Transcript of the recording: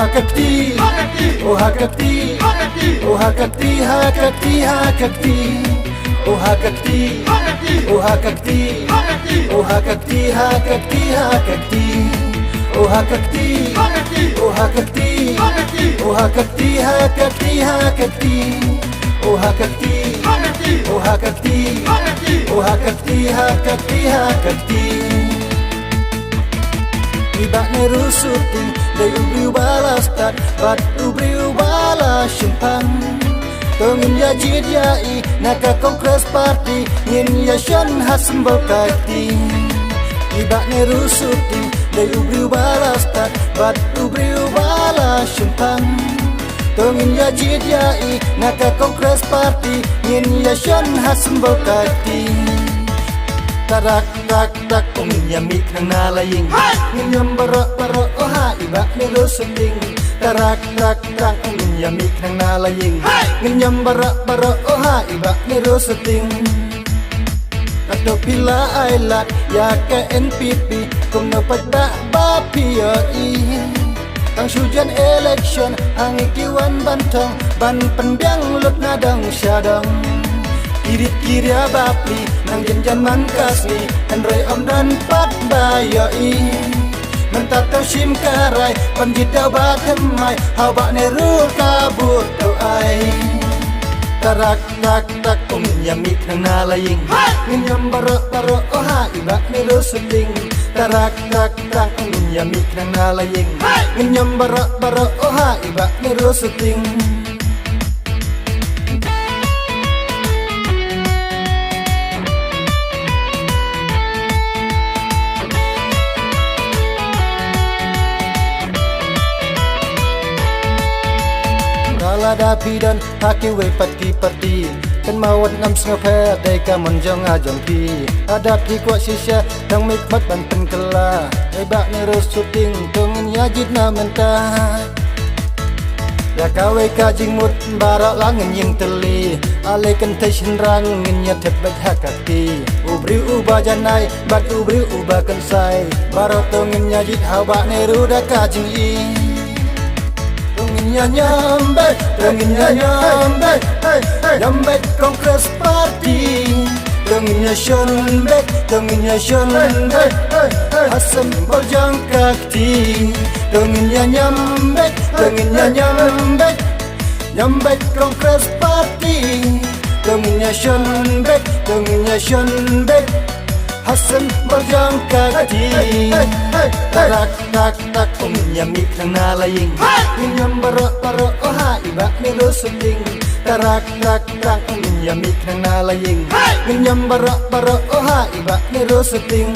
hakakti, oh hakakti, oh hakakti, hakakti, hakakti, oh hakakti, oh hakakti, oh hakakti, hakakti, hakakti, oh hakakti, oh hakakti, oh hakakti, hakakti, hakakti, oh hakakti, oh hakakti, oh hakakti, hakakti, hakakti. Ibak nerusutin day ubriu balas tat bat ubriu balas syumpang tongin ya jid ya I naka kongres party ngin ya shan hasmbal kati. Ibak nerusutin day ubriu balas tat bat ubriu balas syumpang tongin ya jid ya I naka kongres party ngin ya shan hasmbal kati. Tarak tak tak nyamik nang nalaying nyam bara bara oh ha ibak nerusuting. Tarak tak tak nyamik nang nalaying nyam bara bara oh ha ibak nerusuting. Kato pila ailat ya ke NPP kung napadba ba PRI ang sujan election ang ikiwan bantong ban penbyang lut nadang syadang. Irit kirya bapli nang janjan mangkasni Andrei om dan pat bayai mentataw sim karay panjitaw batemay hawak neru kabut doai. Tarak tak tak nyamik nang nalaying nyam baro baro oh ha ibak neru suting. Tarak tak tak nyamik nang nalaying nyam baro baro oh ha ibak neru suting. Ada pidan haki we parti kan mawat nam snophe dai ka monjong ajong pi ada pi kwa shisha dang mik mat ban pen kala e bak ne ro shooting tongin ya jit na menta ya ka we ka jing mut bara langin ying teli ale kan thai shin rang ngin ya thep bak hakati ubri uba janai bat ubri uba kan sai bara tongin ya jit ha bak ne ru da ka jing I nyambe, nyambe, nyambe kongres party, nyambe, asam berjang kaki, nyambe, nyambe kongres party, nyambe, Hasan berjang kaki. Tarak tak tak nyamik nang nalaying nyam baro baro oh ha ibak nerusuting. Tarak tak tak nyamik nang nalaying nyam baro baro oh ha ibak nerusuting.